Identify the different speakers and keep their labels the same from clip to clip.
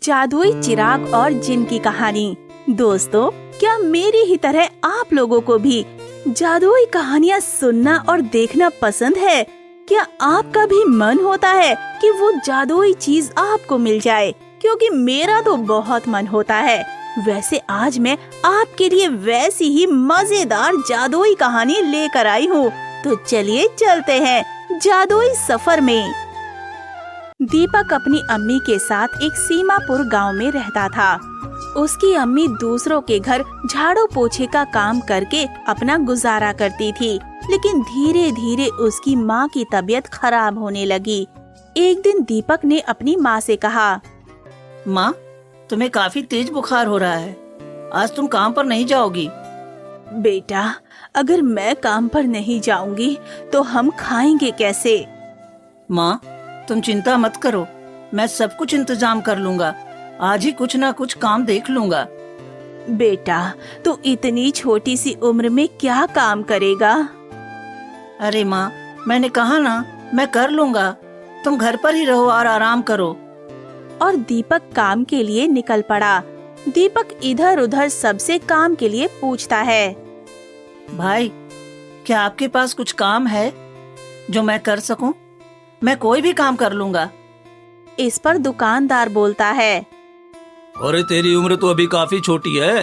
Speaker 1: जादुई चिराग और जिन की कहानी। दोस्तों, क्या मेरी ही तरह आप लोगों को भी जादुई कहानियाँ सुनना और देखना पसंद है? क्या आपका भी मन होता है कि वो जादुई चीज आपको मिल जाए? क्योंकि मेरा तो बहुत मन होता है। वैसे आज मैं आपके लिए वैसी ही मजेदार जादुई कहानी लेकर आई हूँ। तो चलिए चलते हैं जादुई सफर में। दीपक अपनी अम्मी के साथ एक सीमापुर गांव में रहता था। उसकी अम्मी दूसरों के घर झाड़ू पोछे का काम करके अपना गुजारा करती थी, लेकिन धीरे धीरे उसकी माँ की तबीयत खराब होने लगी। एक दिन दीपक ने अपनी माँ से कहा,
Speaker 2: माँ, तुम्हें काफी तेज बुखार हो रहा है। आज तुम काम पर नहीं जाओगी?
Speaker 1: बेटा, अगर मैं काम पर नहीं जाऊंगी तो हम खाएंगे कैसे?
Speaker 2: माँ, तुम चिंता मत करो, मैं सब कुछ इंतजाम कर लूँगा। आज ही कुछ ना कुछ काम देख लूँगा।
Speaker 1: बेटा, तू इतनी छोटी सी उम्र में क्या काम करेगा?
Speaker 2: अरे माँ, मैंने कहा ना, मैं कर लूँगा। तुम घर पर ही रहो और आराम करो।
Speaker 1: और दीपक काम के लिए निकल पड़ा। दीपक इधर उधर सबसे काम के लिए पूछता है।
Speaker 2: भाई, क्या आपके पास कुछ काम है जो मैं कर सकूं? मैं कोई भी काम कर लूँगा।
Speaker 1: इस पर दुकानदार बोलता है,
Speaker 3: अरे तेरी उम्र तो अभी काफी छोटी है।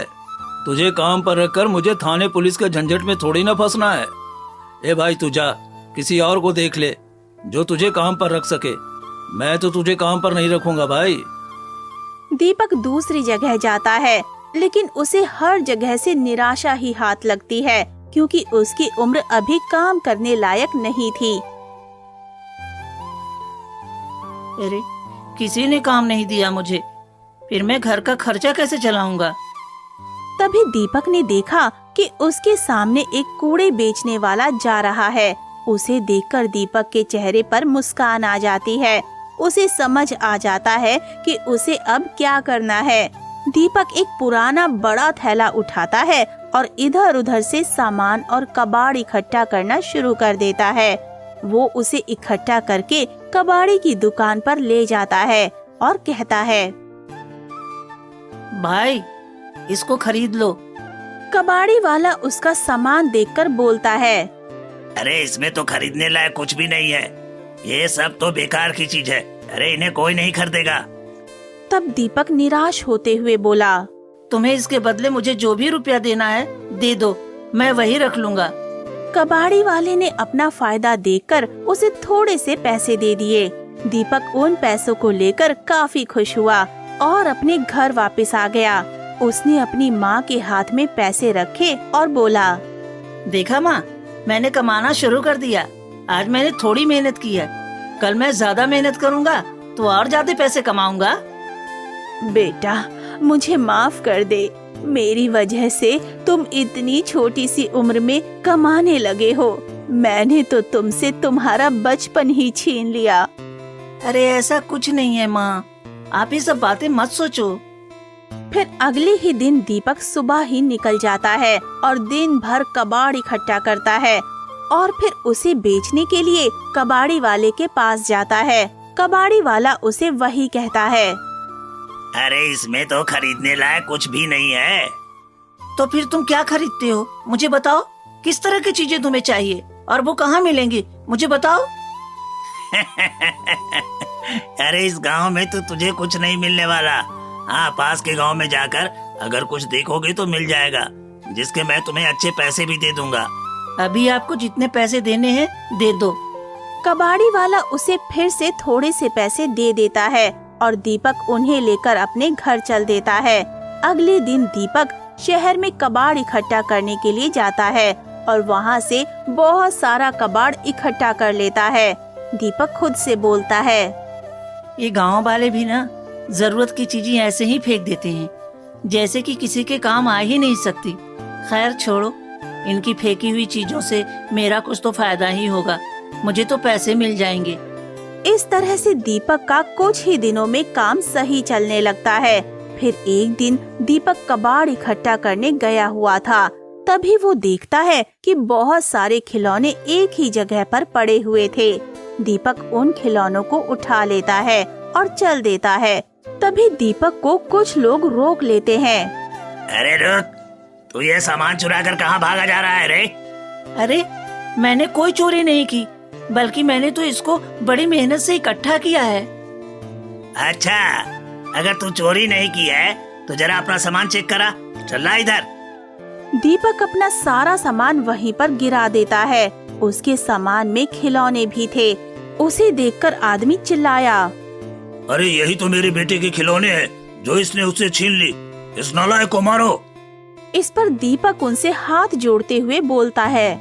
Speaker 3: तुझे काम पर रखकर मुझे थाने पुलिस के झंझट में थोड़ी ना फंसना है। ए भाई, तू जा, किसी और को देख ले जो तुझे काम पर रख सके। मैं तो तुझे काम पर नहीं रखूंगा भाई।
Speaker 1: दीपक दूसरी जगह जाता है, लेकिन उसे हर जगह से निराशा ही हाथ लगती है, क्योंकि उसकी उम्र अभी काम करने लायक नहीं थी।
Speaker 2: अरे, किसी ने काम नहीं दिया मुझे, फिर मैं घर का खर्चा कैसे चलाऊंगा?
Speaker 1: तभी दीपक ने देखा कि उसके सामने एक कूड़े बेचने वाला जा रहा है। उसे देखकर दीपक के चेहरे पर मुस्कान आ जाती है। उसे समझ आ जाता है कि उसे अब क्या करना है। दीपक एक पुराना बड़ा थैला उठाता है और इधर उधर से सामान और कबाड़ इकट्ठा करना शुरू कर देता है। वो उसे इकट्ठा करके कबाड़ी की दुकान पर ले जाता है और कहता है,
Speaker 2: भाई, इसको खरीद लो।
Speaker 1: कबाड़ी वाला उसका सामान देखकर बोलता है,
Speaker 4: अरे, इसमें तो खरीदने लायक कुछ भी नहीं है। ये सब तो बेकार की चीज है। अरे, इन्हें कोई नहीं खरीदेगा।
Speaker 1: तब दीपक निराश होते हुए बोला,
Speaker 2: तुम्हें इसके बदले मुझे जो भी रुपया देना है दे दो, मैं वही रख लूँगा।
Speaker 1: कबाड़ी वाले ने अपना फायदा देखकर उसे थोड़े से पैसे दे दिए। दीपक उन पैसों को लेकर काफी खुश हुआ और अपने घर वापस आ गया। उसने अपनी माँ के हाथ में पैसे रखे और बोला,
Speaker 2: देखा माँ, मैंने कमाना शुरू कर दिया। आज मैंने थोड़ी मेहनत की है, कल मैं ज्यादा मेहनत करूँगा तो और ज्यादा पैसे कमाऊंगा।
Speaker 1: बेटा, मुझे माफ कर दे। मेरी वजह से तुम इतनी छोटी सी उम्र में कमाने लगे हो। मैंने तो तुमसे तुम्हारा बचपन ही छीन लिया।
Speaker 2: अरे, ऐसा कुछ नहीं है माँ, आप ये सब बातें मत सोचो।
Speaker 1: फिर अगले ही दिन दीपक सुबह ही निकल जाता है और दिन भर कबाड़ इकट्ठा करता है और फिर उसे बेचने के लिए कबाड़ी वाले के पास जाता है। कबाड़ी वाला उसे वही कहता है,
Speaker 4: अरे, इसमें तो खरीदने लायक कुछ भी नहीं है।
Speaker 2: तो फिर तुम क्या खरीदते हो? मुझे बताओ, किस तरह की चीजें तुम्हें चाहिए और वो कहाँ मिलेंगी? मुझे बताओ।
Speaker 4: अरे, इस गांव में तो तुझे कुछ नहीं मिलने वाला। हाँ, पास के गांव में जाकर अगर कुछ देखोगे तो मिल जाएगा, जिसके मैं तुम्हें अच्छे पैसे भी दे दूंगा।
Speaker 2: अभी आपको जितने पैसे देने हैं दे दो।
Speaker 1: कबाड़ी वाला उसे फिर से थोड़े से पैसे दे देता है और दीपक उन्हें लेकर अपने घर चल देता है। अगले दिन दीपक शहर में कबाड़ इकट्ठा करने के लिए जाता है और वहाँ से बहुत सारा कबाड़ इकट्ठा कर लेता है। दीपक खुद से बोलता है,
Speaker 2: ये गांव वाले भी ना जरूरत की चीजें ऐसे ही फेंक देते हैं, जैसे कि किसी के काम आ ही नहीं सकती। खैर छोड़ो, इनकी फेंकी हुई चीजों से मेरा कुछ तो फायदा ही होगा, मुझे तो पैसे मिल जाएंगे।
Speaker 1: इस तरह से दीपक का कुछ ही दिनों में काम सही चलने लगता है। फिर एक दिन दीपक कबाड़ इकट्ठा करने गया हुआ था। तभी वो देखता है कि बहुत सारे खिलौने एक ही जगह पर पड़े हुए थे। दीपक उन खिलौनों को उठा लेता है और चल देता है। तभी दीपक को कुछ लोग रोक लेते हैं।
Speaker 4: अरे रुक, तू ये सामान चुरा कर कहाँ भागा जा रहा है रे?
Speaker 2: अरे मैंने कोई चोरी नहीं की, बल्कि मैंने तो इसको बड़ी मेहनत से इकट्ठा किया है।
Speaker 4: अच्छा, अगर तू चोरी नहीं की है तो जरा अपना सामान चेक करा। चल ला इधर।
Speaker 1: दीपक अपना सारा सामान वहीं पर गिरा देता है। उसके सामान में खिलौने भी थे। उसे देखकर आदमी चिल्लाया।
Speaker 4: अरे यही तो मेरे बेटे के खिलौने हैं जो इसने उससे छीन ली। इस नालायक को मारो।
Speaker 1: इस पर दीपक उनसे हाथ जोड़ते हुए बोलता है।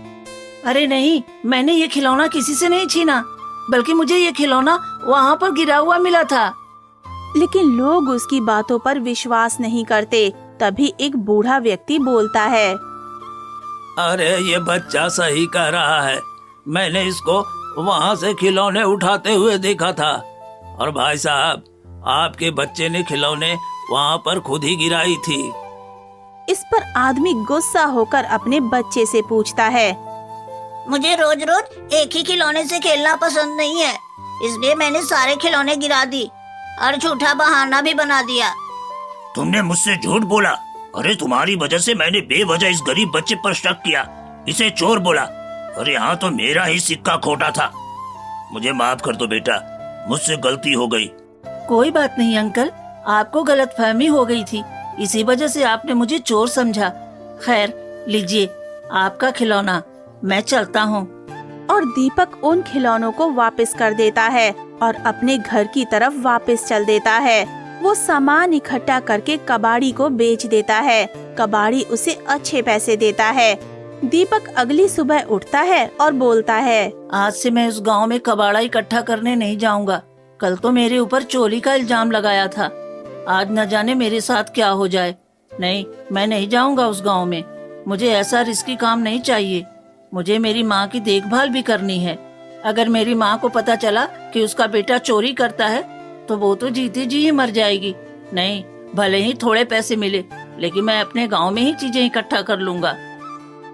Speaker 2: अरे नहीं, मैंने ये खिलौना किसी से नहीं छीना, बल्कि मुझे ये खिलौना वहाँ पर गिरा हुआ मिला था।
Speaker 1: लेकिन लोग उसकी बातों पर विश्वास नहीं करते। तभी एक बूढ़ा व्यक्ति बोलता है।
Speaker 3: अरे ये बच्चा सही कह रहा है, मैंने इसको वहाँ से खिलौने उठाते हुए देखा था। और भाई साहब, आपके बच्चे ने खिलौने वहाँ पर खुद ही गिराई थी।
Speaker 1: इस पर आदमी गुस्सा होकर अपने बच्चे से पूछता है।
Speaker 5: मुझे रोज रोज एक ही खिलौने से खेलना पसंद नहीं है, इसलिए मैंने सारे खिलौने गिरा दी और झूठा बहाना भी बना दिया।
Speaker 4: तुमने मुझसे झूठ बोला। अरे तुम्हारी वजह से मैंने बेवजह इस गरीब बच्चे पर शक किया, इसे चोर बोला। अरे यहाँ तो मेरा ही सिक्का खोटा था। मुझे माफ कर दो बेटा, मुझसे गलती हो गई।
Speaker 2: कोई बात नहीं अंकल, आपको गलतफहमी हो गई थी, इसी वजह से आपने मुझे चोर समझा। खैर, लीजिए आपका खिलौना, मैं चलता हूँ।
Speaker 1: और दीपक उन खिलौनों को वापस कर देता है और अपने घर की तरफ वापस चल देता है। वो सामान इकट्ठा करके कबाड़ी को बेच देता है। कबाड़ी उसे अच्छे पैसे देता है। दीपक अगली सुबह उठता है और बोलता है।
Speaker 2: आज से मैं उस गांव में कबाड़ा इकट्ठा करने नहीं जाऊंगा। कल तो मेरे ऊपर चोरी का इल्जाम लगाया था, आज न जाने मेरे साथ क्या हो जाए। नहीं, मैं नहीं जाऊंगा उस गांव में। मुझे ऐसा रिस्की काम नहीं चाहिए। मुझे मेरी माँ की देखभाल भी करनी है। अगर मेरी माँ को पता चला कि उसका बेटा चोरी करता है तो वो तो जीते जी ही मर जाएगी। नहीं, भले ही थोड़े पैसे मिले, लेकिन मैं अपने गांव में ही चीजें इकट्ठा कर लूंगा।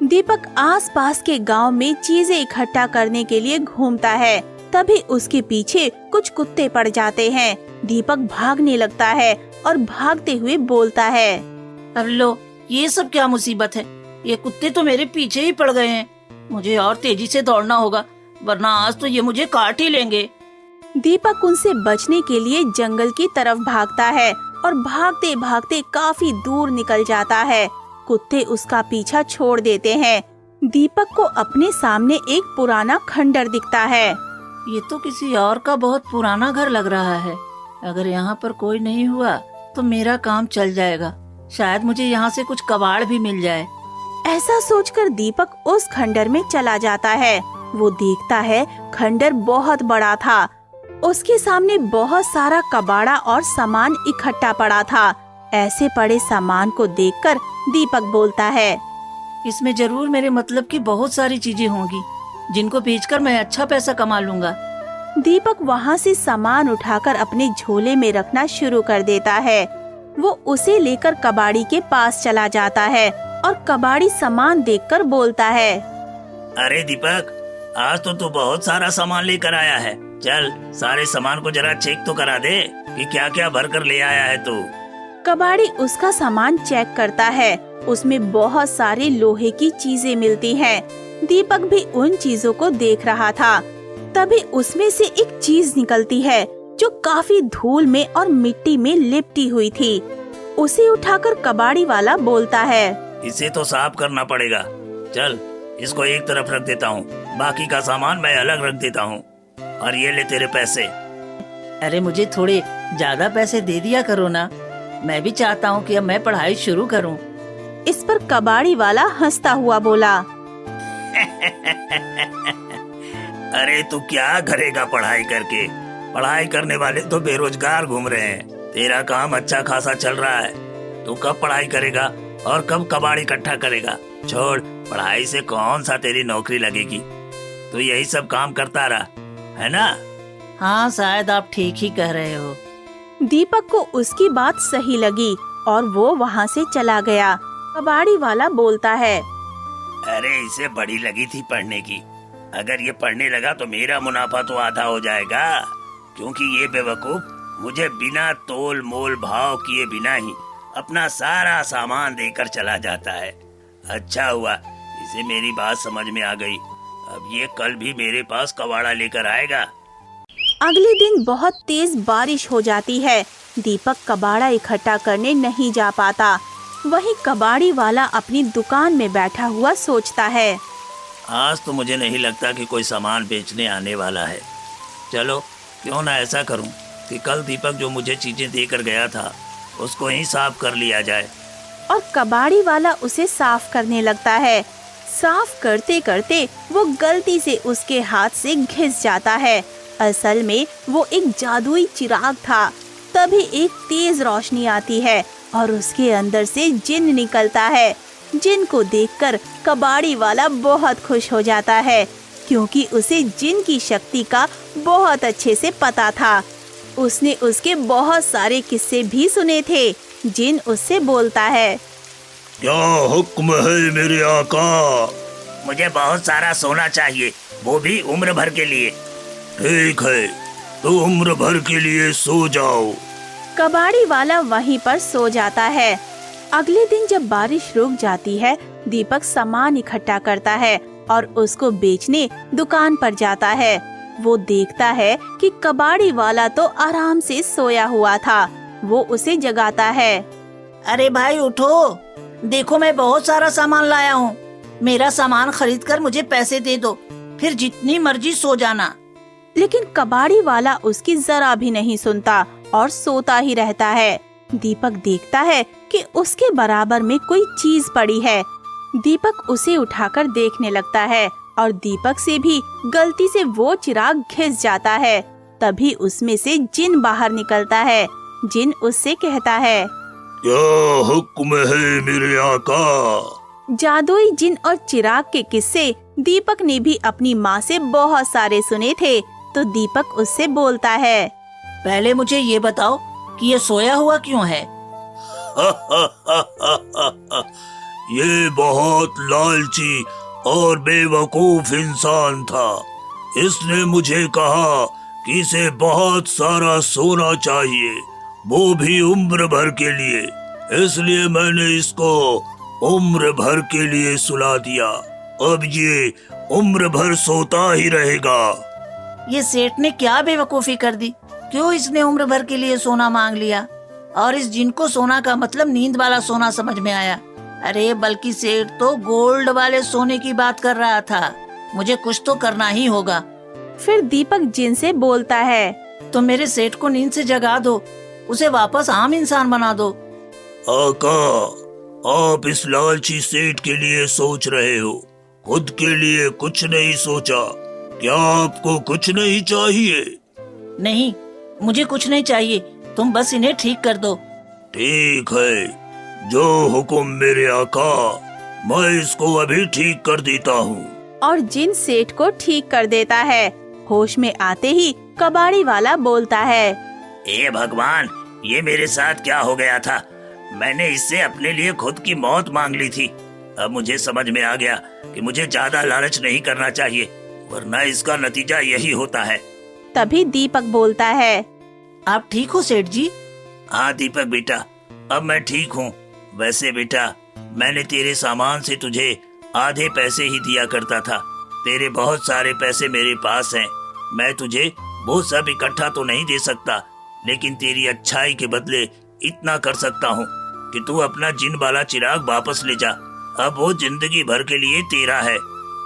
Speaker 1: दीपक आसपास के गांव में चीजें इकट्ठा करने के लिए घूमता है। तभी उसके पीछे कुछ कुत्ते पड़ जाते हैं। दीपक भागने लगता है और भागते हुए बोलता है।
Speaker 2: अब लो, ये सब क्या मुसीबत है? ये कुत्ते तो मेरे पीछे ही पड़ गए हैं। मुझे और तेजी से दौड़ना होगा, वरना आज तो ये मुझे काट ही लेंगे।
Speaker 1: दीपक उनसे बचने के लिए जंगल की तरफ भागता है और भागते भागते काफी दूर निकल जाता है। कुत्ते उसका पीछा छोड़ देते हैं। दीपक को अपने सामने एक पुराना खंडर दिखता है।
Speaker 2: ये तो किसी और का बहुत पुराना घर लग रहा है। अगर यहाँ पर कोई नहीं हुआ तो मेरा काम चल जाएगा। शायद मुझे यहाँ से कुछ कबाड़ भी मिल जाए।
Speaker 1: ऐसा सोचकर दीपक उस खंडर में चला जाता है। वो देखता है खंडर बहुत बड़ा था। उसके सामने बहुत सारा कबाड़ा और सामान इकट्ठा पड़ा था। ऐसे पड़े सामान को देखकर दीपक बोलता है।
Speaker 2: इसमें जरूर मेरे मतलब की बहुत सारी चीजें होंगी, जिनको बेचकर मैं अच्छा पैसा कमा लूंगा।
Speaker 1: दीपक वहाँ से सामान उठाकर अपने झोले में रखना शुरू कर देता है। वो उसे लेकर कबाड़ी के पास चला जाता है और कबाड़ी सामान देखकर बोलता है।
Speaker 4: अरे दीपक, आज तो तू बहुत सारा सामान लेकर आया है। चल, सारे सामान को जरा चेक तो करा दे कि क्या क्या भर कर ले आया है तू।
Speaker 1: कबाड़ी उसका सामान चेक करता है। उसमें बहुत सारे लोहे की चीजें मिलती हैं। दीपक भी उन चीजों को देख रहा था। तभी उसमें से एक चीज निकलती है जो काफी धूल में और मिट्टी में लिपटी हुई थी। उसे उठाकर कबाड़ी वाला बोलता है।
Speaker 4: इसे तो साफ करना पड़ेगा। चल, इसको एक तरफ रख देता हूँ, बाकी का सामान मैं अलग रख देता हूँ। और ये ले तेरे पैसे।
Speaker 2: अरे मुझे थोड़े ज्यादा पैसे दे दिया करो ना, मैं भी चाहता हूँ कि अब मैं पढ़ाई शुरू करूँ।
Speaker 1: इस पर कबाड़ी वाला हंसता हुआ बोला।
Speaker 4: अरे तू क्या करेगा पढ़ाई करके? पढ़ाई करने वाले तो बेरोजगार घूम रहे हैं। तेरा काम अच्छा खासा चल रहा है। तू कब पढ़ाई करेगा और कब कबाड़ी इकट्ठा करेगा? छोड़, पढ़ाई से कौन सा तेरी नौकरी लगेगी? तू यही सब काम करता रहा है ना?
Speaker 2: हाँ, शायद आप ठीक ही कह रहे हो।
Speaker 1: दीपक को उसकी बात सही लगी और वो वहाँ से चला गया। कबाड़ी वाला बोलता है,
Speaker 4: अरे इसे बड़ी लगी थी पढ़ने की। अगर ये पढ़ने लगा तो मेरा मुनाफा तो आधा हो जाएगा, क्योंकि ये बेवकूफ मुझे बिना तोल मोल भाव किए बिना ही अपना सारा सामान देकर चला जाता है। अच्छा हुआ इसे मेरी बात समझ में आ गई। अब ये कल भी मेरे पास कबाड़ा लेकर आएगा।
Speaker 1: अगले दिन बहुत तेज बारिश हो जाती है। दीपक कबाड़ा इकट्ठा करने नहीं जा पाता। वहीं कबाड़ी वाला अपनी दुकान में बैठा हुआ सोचता है,
Speaker 4: आज तो मुझे नहीं लगता कि कोई सामान बेचने आने वाला है। चलो क्यों ना ऐसा करूं कि कल दीपक जो मुझे चीजें देकर गया था उसको ही साफ कर लिया जाए।
Speaker 1: और कबाड़ी वाला उसे साफ करने लगता है। साफ करते करते वो गलती से उसके हाथ से घिस जाता है। असल में वो एक जादुई चिराग था। तभी एक तेज रोशनी आती है और उसके अंदर से जिन निकलता है। जिन को देखकर कबाड़ी वाला बहुत खुश हो जाता है, क्योंकि उसे जिन की शक्ति का बहुत अच्छे से पता था। उसने उसके बहुत सारे किस्से भी सुने थे। जिन उससे बोलता है,
Speaker 4: क्या हुक्म है मेरे आका? मुझे बहुत सारा सोना चाहिए, वो भी उम्र भर के लिए। ठीक है, तो उम्र भर के लिए सो जाओ।
Speaker 1: कबाड़ी वाला वहीं पर सो जाता है। अगले दिन जब बारिश रुक जाती है, दीपक सामान इकट्ठा करता है और उसको बेचने दुकान पर जाता है। वो देखता है कि कबाड़ी वाला तो आराम से सोया हुआ था। वो उसे जगाता है।
Speaker 2: अरे भाई उठो, देखो मैं बहुत सारा सामान लाया हूँ। मेरा सामान खरीद कर मुझे पैसे दे दो, फिर जितनी मर्जी सो जाना।
Speaker 1: लेकिन कबाड़ी वाला उसकी जरा भी नहीं सुनता और सोता ही रहता है। दीपक देखता है कि उसके बराबर में कोई चीज पड़ी है। दीपक उसे उठाकर देखने लगता है और दीपक से भी गलती से वो चिराग घिस जाता है। तभी उसमें से जिन बाहर निकलता है। जिन उससे कहता है,
Speaker 4: क्या हुक्म है मेरे आका?
Speaker 1: जादुई जिन और चिराग के किस्से दीपक ने भी अपनी माँ से बहुत सारे सुने थे। तो दीपक उससे बोलता है,
Speaker 2: पहले मुझे ये बताओ कि ये सोया हुआ क्यों है?
Speaker 4: ये बहुत लालची और बेवकूफ इंसान था। इसने मुझे कहा कि इसे बहुत सारा सोना चाहिए, वो भी उम्र भर के लिए। इसलिए मैंने इसको उम्र भर के लिए सुला दिया। अब ये उम्र भर सोता ही रहेगा।
Speaker 2: ये सेठ ने क्या बेवकूफी कर दी? क्यों इसने उम्र भर के लिए सोना मांग लिया? और इस जिन को सोना का मतलब नींद वाला सोना समझ में आया। अरे बल्कि सेठ तो गोल्ड वाले सोने की बात कर रहा था। मुझे कुछ तो करना ही होगा।
Speaker 1: फिर दीपक जिन से बोलता है,
Speaker 2: तो मेरे सेठ को नींद से जगा दो, उसे वापस आम इंसान बना दो।
Speaker 4: आका, आप इस लालची सेठ के लिए सोच रहे हो, खुद के लिए कुछ नहीं सोचा। क्या आपको कुछ नहीं चाहिए?
Speaker 2: नहीं, मुझे कुछ नहीं चाहिए, तुम बस इन्हें ठीक कर दो।
Speaker 4: ठीक है, जो हुक्म मेरे आका, मैं इसको अभी ठीक कर देता हूँ।
Speaker 1: और जिन सेठ को ठीक कर देता है। होश में आते ही कबाड़ी वाला बोलता है,
Speaker 4: ए भगवान, ये मेरे साथ क्या हो गया था? मैंने इससे अपने लिए खुद की मौत मांग ली थी। अब मुझे समझ में आ गया कि मुझे ज्यादा लालच नहीं करना चाहिए, वरना इसका नतीजा यही होता है।
Speaker 1: तभी दीपक बोलता है,
Speaker 2: आप ठीक हो सेठ जी?
Speaker 4: हाँ दीपक बेटा, अब मैं ठीक हूँ। वैसे बेटा, मैंने तेरे सामान से तुझे आधे पैसे ही दिया करता था। तेरे बहुत सारे पैसे मेरे पास हैं। मैं तुझे वो सब इकट्ठा तो नहीं दे सकता, लेकिन तेरी अच्छाई के बदले इतना कर सकता हूँ कि तू अपना जिन वाला चिराग वापस ले जा। अब वो जिंदगी भर के लिए तेरा है।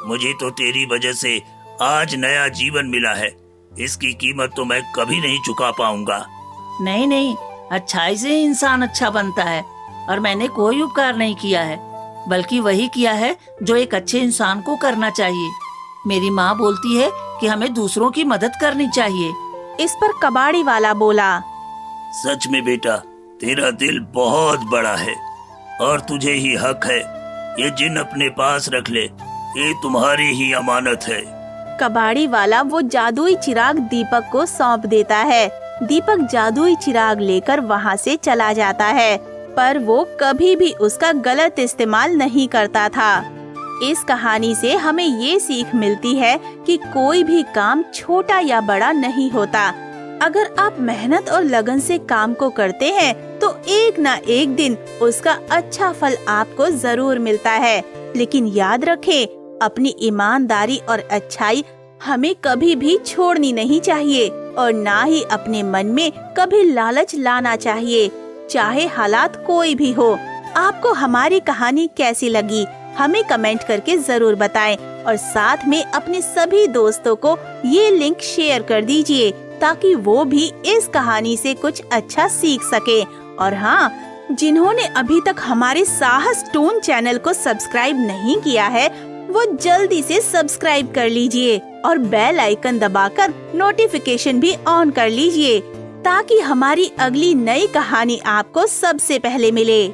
Speaker 4: मुझे तो तेरी वजह से आज नया जीवन मिला है। इसकी कीमत तो मैं कभी नहीं चुका पाऊंगा।
Speaker 2: नहीं नहीं, अच्छाई से इंसान अच्छा बनता है। और मैंने कोई उपकार नहीं किया है, बल्कि वही किया है जो एक अच्छे इंसान को करना चाहिए। मेरी माँ बोलती है कि हमें दूसरों की मदद करनी चाहिए।
Speaker 1: इस पर कबाड़ी वाला बोला,
Speaker 4: सच में बेटा, तेरा दिल बहुत बड़ा है और तुझे ही हक है। ये जिन अपने पास रख ले, ये तुम्हारी ही अमानत है।
Speaker 1: कबाड़ी वाला वो जादुई चिराग दीपक को सौंप देता है। दीपक जादुई चिराग लेकर वहाँ से चला जाता है, पर वो कभी भी उसका गलत इस्तेमाल नहीं करता था। इस कहानी से हमें ये सीख मिलती है कि कोई भी काम छोटा या बड़ा नहीं होता। अगर आप मेहनत और लगन से काम को करते हैं तो एक ना एक दिन उसका अच्छा फल आपको जरूर मिलता है। लेकिन याद रखें, अपनी ईमानदारी और अच्छाई हमें कभी भी छोड़नी नहीं चाहिए और ना ही अपने मन में कभी लालच लाना चाहिए, चाहे हालात कोई भी हो। आपको हमारी कहानी कैसी लगी हमें कमेंट करके जरूर बताएं और साथ में अपने सभी दोस्तों को ये लिंक शेयर कर दीजिए ताकि वो भी इस कहानी से कुछ अच्छा सीख सके। और हाँ, जिन्होंने अभी तक हमारे साहस टोन चैनल को सब्सक्राइब नहीं किया है वो जल्दी से सब्सक्राइब कर लीजिए और बेल आइकन दबाकर नोटिफिकेशन भी ऑन कर लीजिए ताकि हमारी अगली नई कहानी आपको सबसे पहले मिले।